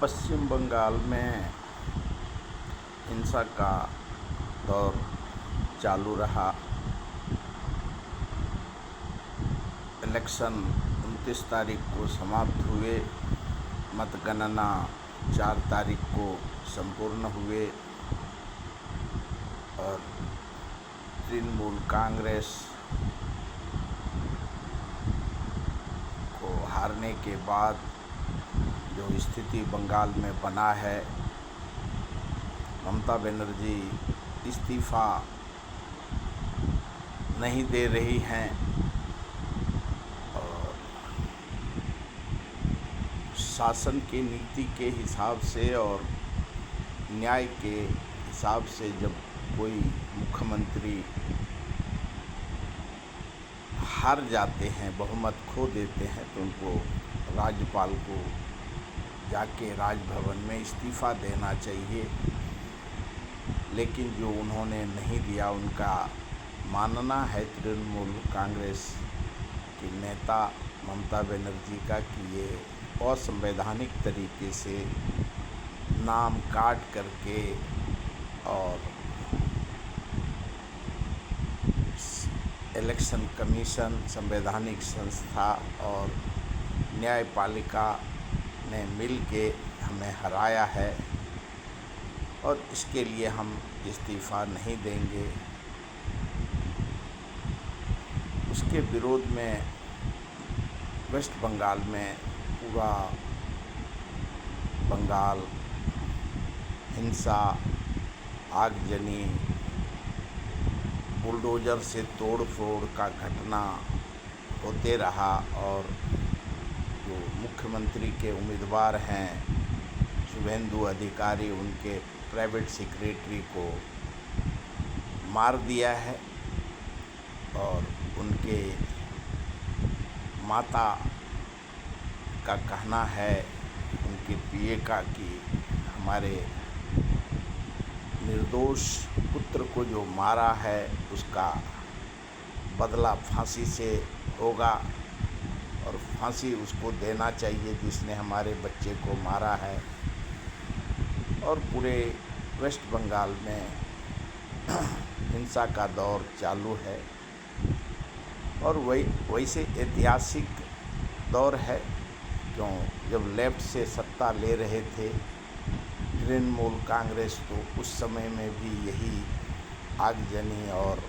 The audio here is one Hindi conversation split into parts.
पश्चिम बंगाल में हिंसा का दौर चालू रहा। इलेक्शन 29 तारीख को समाप्त हुए, मतगणना 4 तारीख को संपूर्ण हुए और तृणमूल कांग्रेस को हारने के बाद जो स्थिति बंगाल में बना है, ममता बनर्जी इस्तीफ़ा नहीं दे रही हैं और शासन की नीति के हिसाब से और न्याय के हिसाब से जब कोई मुख्यमंत्री हार जाते हैं, बहुमत खो देते हैं, तो उनको राज्यपाल को जाके राजभवन में इस्तीफ़ा देना चाहिए। लेकिन जो उन्होंने नहीं दिया, उनका मानना है तृणमूल कांग्रेस की नेता ममता बनर्जी का कि ये असंवैधानिक तरीके से नाम काट करके और इलेक्शन कमीशन, संवैधानिक संस्था और न्यायपालिका ने मिल के हमें हराया है और इसके लिए हम इस्तीफ़ा नहीं देंगे। उसके विरोध में वेस्ट बंगाल में पूरा बंगाल हिंसा, आगजनी, बुलडोज़र से तोड़-फोड़ का घटना होते रहा और जो मुख्यमंत्री के उम्मीदवार हैं शुभेंदु अधिकारी, उनके प्राइवेट सेक्रेटरी को मार दिया है और उनके माता का कहना है, उनके पीए का, कि हमारे निर्दोष पुत्र को जो मारा है उसका बदला फांसी से होगा और फांसी उसको देना चाहिए जिसने हमारे बच्चे को मारा है। और पूरे वेस्ट बंगाल में हिंसा का दौर चालू है और वैसे ऐतिहासिक दौर है, क्यों जब लेफ्ट से सत्ता ले रहे थे तृणमूल कांग्रेस, तो उस समय में भी यही आगजनी और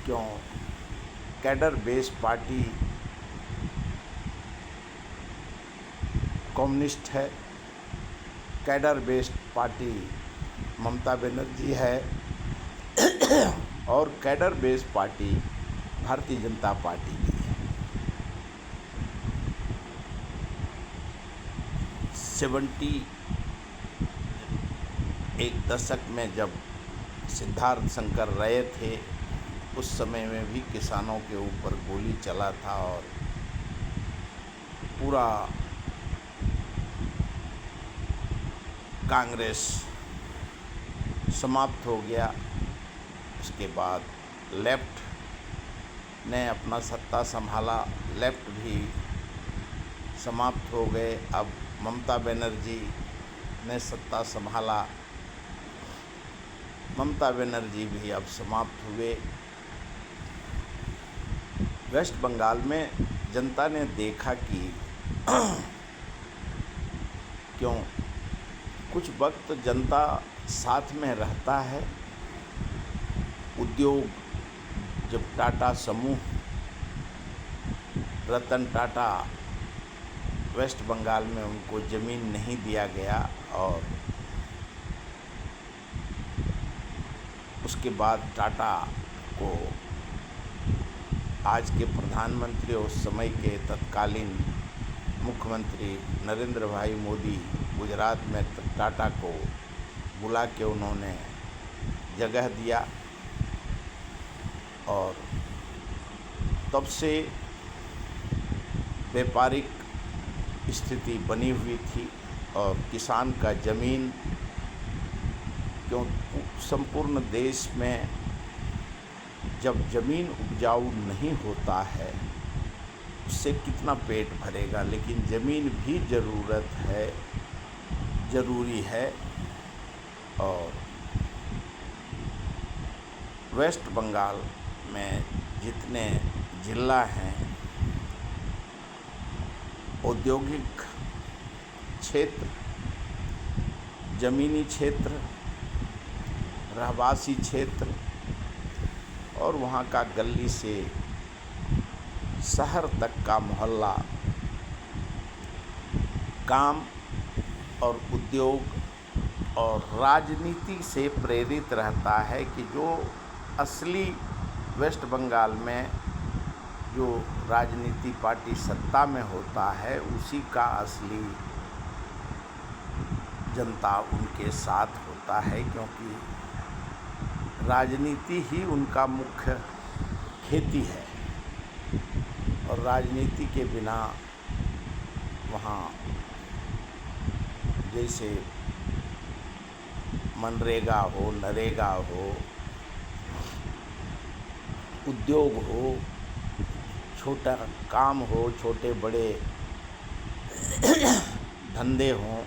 क्यों कैडर बेस पार्टी कम्युनिस्ट है, cadre based party Mamata Banerjee है और cadre based party Bharatiya Janata party की है। एक दशक में जब सिद्धार्थ शंकर रहे थे, उस समय में भी किसानों के ऊपर गोली चला था और पूरा कांग्रेस समाप्त हो गया। उसके बाद लेफ्ट ने अपना सत्ता संभाला, लेफ्ट भी समाप्त हो गए। अब ममता बनर्जी ने सत्ता संभाला, ममता बनर्जी भी अब समाप्त हुए। वेस्ट बंगाल में जनता ने देखा कि क्यों कुछ वक्त जनता साथ में रहता है। उद्योग, जब टाटा समूह, रतन टाटा, वेस्ट बंगाल में उनको ज़मीन नहीं दिया गया और उसके बाद टाटा को आज के प्रधानमंत्री, उस समय के तत्कालीन मुख्यमंत्री नरेंद्र भाई मोदी गुजरात में टाटा को बुला के उन्होंने जगह दिया और तब से व्यापारिक स्थिति बनी हुई थी और किसान का ज़मीन, क्यों संपूर्ण देश में जब ज़मीन उपजाऊ नहीं होता है उससे कितना पेट भरेगा, लेकिन ज़मीन भी ज़रूरी है। और वेस्ट बंगाल में जितने जिला हैं, औद्योगिक क्षेत्र, ज़मीनी क्षेत्र, रहवासी क्षेत्र और वहाँ का गली से शहर तक का मोहल्ला काम और उद्योग और राजनीति से प्रेरित रहता है कि जो असली वेस्ट बंगाल में जो राजनीति पार्टी सत्ता में होता है, उसी का असली जनता उनके साथ होता है, क्योंकि राजनीति ही उनका मुख्य खेती है। और राजनीति के बिना वहाँ जैसे मनरेगा हो, नरेगा हो, उद्योग हो, छोटा काम हो, छोटे बड़े धंधे हों।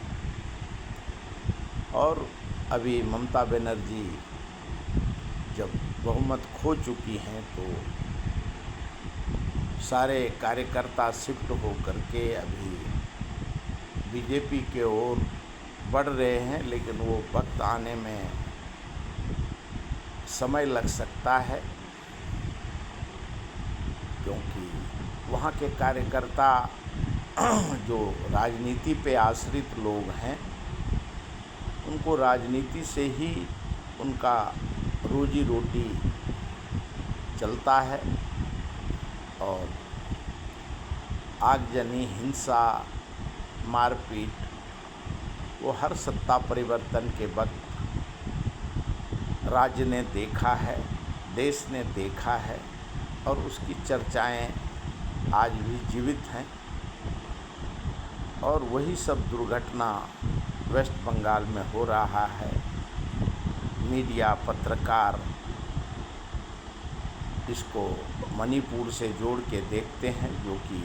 और अभी ममता बनर्जी जब बहुमत खो चुकी हैं तो सारे कार्यकर्ता शिफ्ट हो करके अभी बीजेपी के ओर बढ़ रहे हैं, लेकिन वो वक्त आने में समय लग सकता है, क्योंकि वहाँ के कार्यकर्ता जो राजनीति पे आश्रित लोग हैं, उनको राजनीति से ही उनका रोजी रोटी चलता है। और आगजनी, हिंसा, मारपीट वो हर सत्ता परिवर्तन के वक्त राज्य ने देखा है, देश ने देखा है और उसकी चर्चाएं आज भी जीवित हैं। और वही सब दुर्घटना वेस्ट बंगाल में हो रहा है। मीडिया, पत्रकार इसको मणिपुर से जोड़ के देखते हैं, जो कि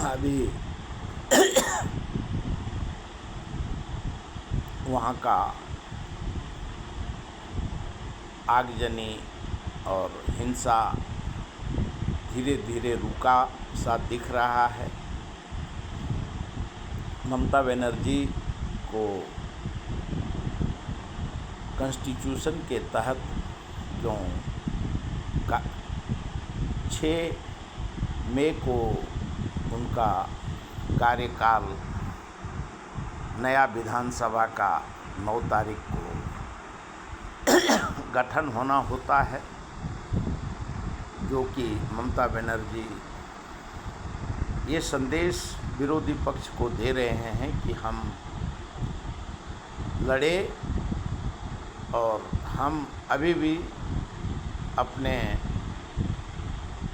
अभी वहाँ का आगजनी और हिंसा धीरे धीरे रुका सा दिख रहा है। ममता बनर्जी को कॉन्स्टिट्यूशन के तहत क्यों 6 मई को उनका कार्यकाल नया विधानसभा का 9 तारीख को गठन होना होता है, जो कि ममता बनर्जी ये संदेश विरोधी पक्ष को दे रहे हैं कि हम लड़े और हम अभी भी अपने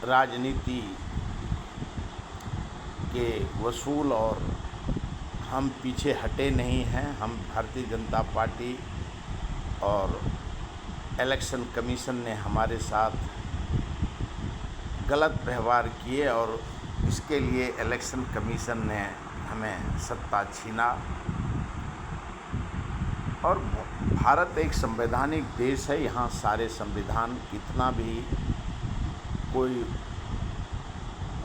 राजनीति के वसूल और हम पीछे हटे नहीं हैं। हम भारतीय जनता पार्टी और इलेक्शन कमीशन ने हमारे साथ गलत व्यवहार किए और इसके लिए इलेक्शन कमीशन ने हमें सत्ता छीना। और भारत एक संवैधानिक देश है, यहाँ सारे संविधान कितना भी कोई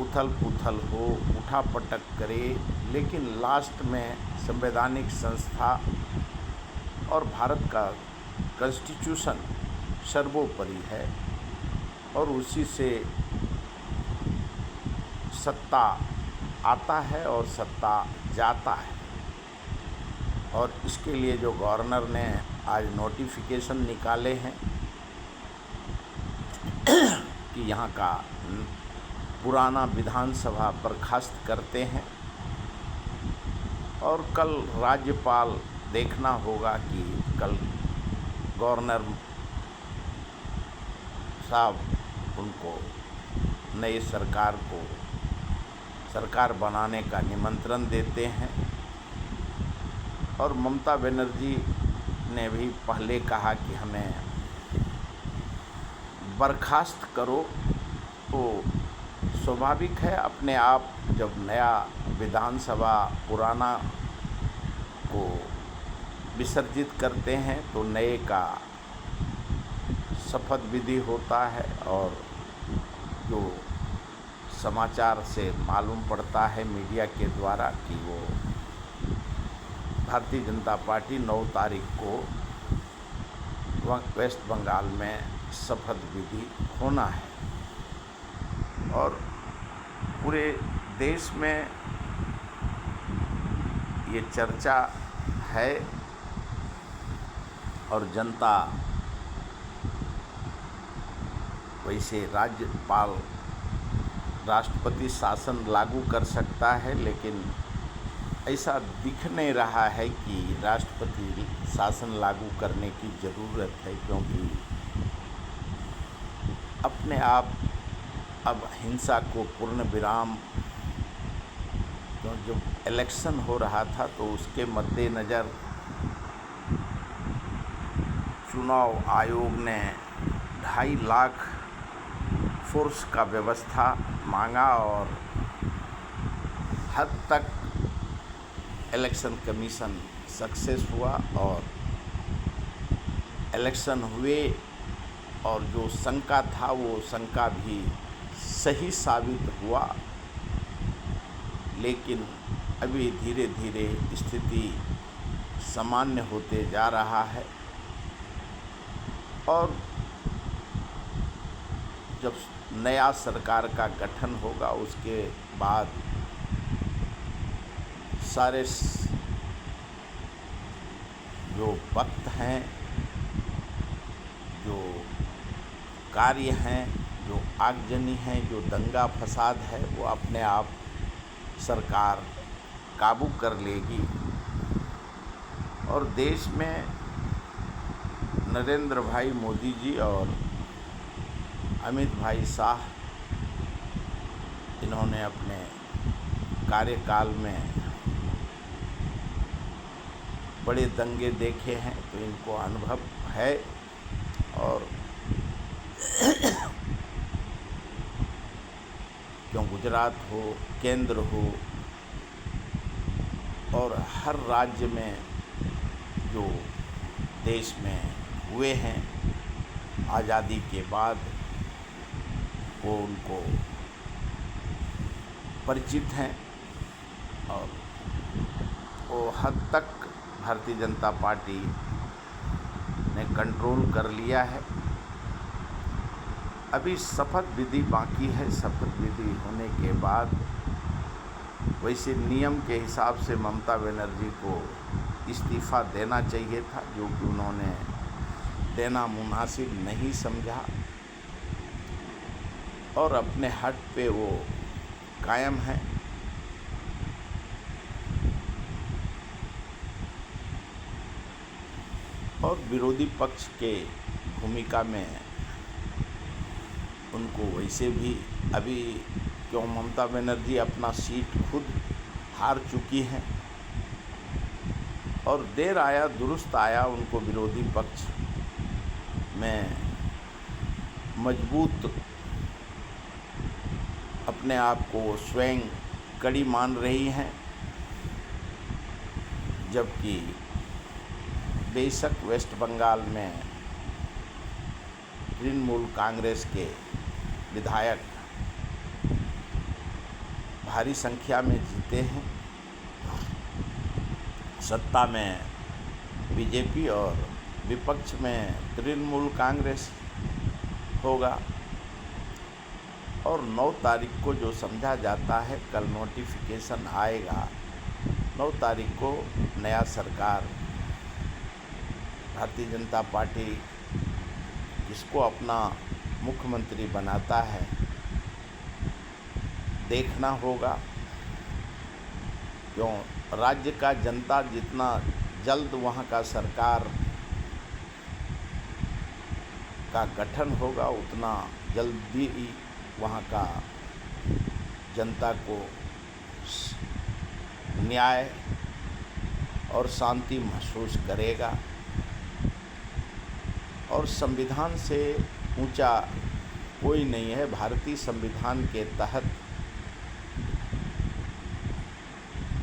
उथल पुथल हो, उठा पटक करे, लेकिन लास्ट में संवैधानिक संस्था और भारत का कॉन्स्टिट्यूशन सर्वोपरि है और उसी से सत्ता आता है और सत्ता जाता है। और इसके लिए जो गवर्नर ने आज नोटिफिकेशन निकाले हैं कि यहाँ का पुराना विधानसभा बर्खास्त करते हैं और कल राज्यपाल देखना होगा कि कल गवर्नर साहब उनको नई सरकार बनाने का निमंत्रण देते हैं। और ममता बनर्जी ने भी पहले कहा कि हमें बर्खास्त करो, तो स्वाभाविक है, अपने आप जब नया विधानसभा पुराना को विसर्जित करते हैं तो नए का शपथ विधि होता है। और जो समाचार से मालूम पड़ता है मीडिया के द्वारा कि वो भारतीय जनता पार्टी 9 तारीख को वेस्ट बंगाल में शपथ विधि होना है। और पूरे देश में ये चर्चा है और जनता वैसे राज्यपाल राष्ट्रपति शासन लागू कर सकता है, लेकिन ऐसा दिख नहीं रहा है कि राष्ट्रपति शासन लागू करने की ज़रूरत है, क्योंकि अपने आप अब हिंसा को पूर्ण विराम, तो जब इलेक्शन हो रहा था तो उसके मद्देनज़र चुनाव आयोग ने 2.5 लाख फोर्स का व्यवस्था मांगा और हद तक इलेक्शन कमीशन सक्सेस हुआ और इलेक्शन हुए और जो शंका था वो शंका भी सही साबित हुआ। लेकिन अभी धीरे धीरे स्थिति सामान्य होते जा रहा है और जब नया सरकार का गठन होगा उसके बाद सारे जो वक्त हैं, जो कार्य हैं, जो आगजनी हैं, जो दंगा फसाद है, वो अपने आप सरकार काबू कर लेगी। और देश में नरेंद्र भाई मोदी जी और अमित भाई शाह, इन्होंने अपने कार्यकाल में बड़े दंगे देखे हैं तो इनको अनुभव है। और क्यों गुजरात हो, केंद्र हो और हर राज्य में जो देश में हुए हैं आज़ादी के बाद, वो उनको परिचित हैं और वो हद तक भारतीय जनता पार्टी ने कंट्रोल कर लिया है। अभी शपथ विधि बाकी है। शपथ विधि होने के बाद वैसे नियम के हिसाब से ममता बनर्जी को इस्तीफ़ा देना चाहिए था, जो कि उन्होंने देना मुनासिब नहीं समझा और अपने हट पे वो कायम है। और विरोधी पक्ष के भूमिका में उनको वैसे भी अभी क्यों ममता बनर्जी अपना सीट खुद हार चुकी हैं और देर आया दुरुस्त आया, उनको विरोधी पक्ष में मजबूत अपने आप को स्वयं कड़ी मान रही हैं। जबकि बेशक वेस्ट बंगाल में तृणमूल कांग्रेस के विधायक भारी संख्या में जीते हैं, सत्ता में बीजेपी और विपक्ष में तृणमूल कांग्रेस होगा। और 9 तारीख को जो समझा जाता है, कल नोटिफिकेशन आएगा, 9 तारीख को नया सरकार भारतीय जनता पार्टी जिसको अपना मुख्यमंत्री बनाता है, देखना होगा। क्यों राज्य का जनता जितना जल्द वहाँ का सरकार का गठन होगा, उतना जल्दी ही वहाँ का जनता को न्याय और शांति महसूस करेगा। और संविधान से ऊंचा कोई नहीं है। भारतीय संविधान के तहत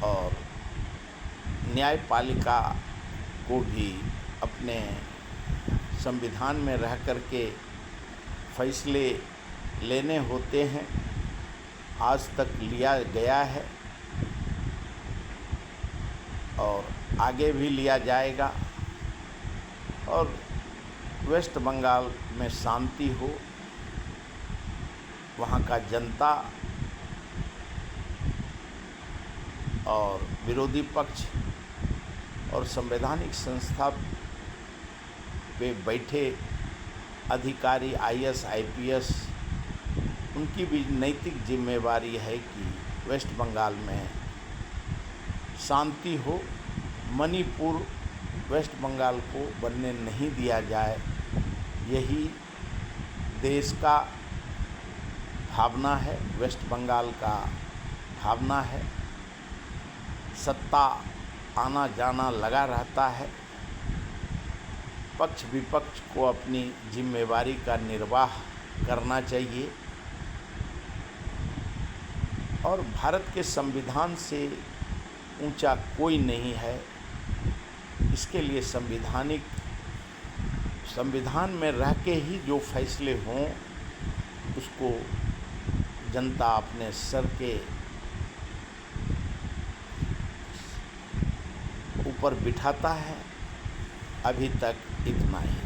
और न्यायपालिका को भी अपने संविधान में रह कर के फैसले लेने होते हैं। आज तक लिया गया है और आगे भी लिया जाएगा। और वेस्ट बंगाल में शांति हो, वहाँ का जनता और विरोधी पक्ष और संवैधानिक संस्था पे बैठे अधिकारी आईएएस आईपीएस, उनकी भी नैतिक जिम्मेवारी है कि वेस्ट बंगाल में शांति हो। मणिपुर वेस्ट बंगाल को बनने नहीं दिया जाए, यही देश का भावना है, वेस्ट बंगाल का भावना है। सत्ता आना जाना लगा रहता है। पक्ष विपक्ष को अपनी जिम्मेवारी का निर्वाह करना चाहिए और भारत के संविधान से ऊंचा कोई नहीं है। इसके लिए संविधान में रह के ही जो फैसले हों उसको जनता अपने सर के ऊपर बिठाता है। अभी तक इतना ही।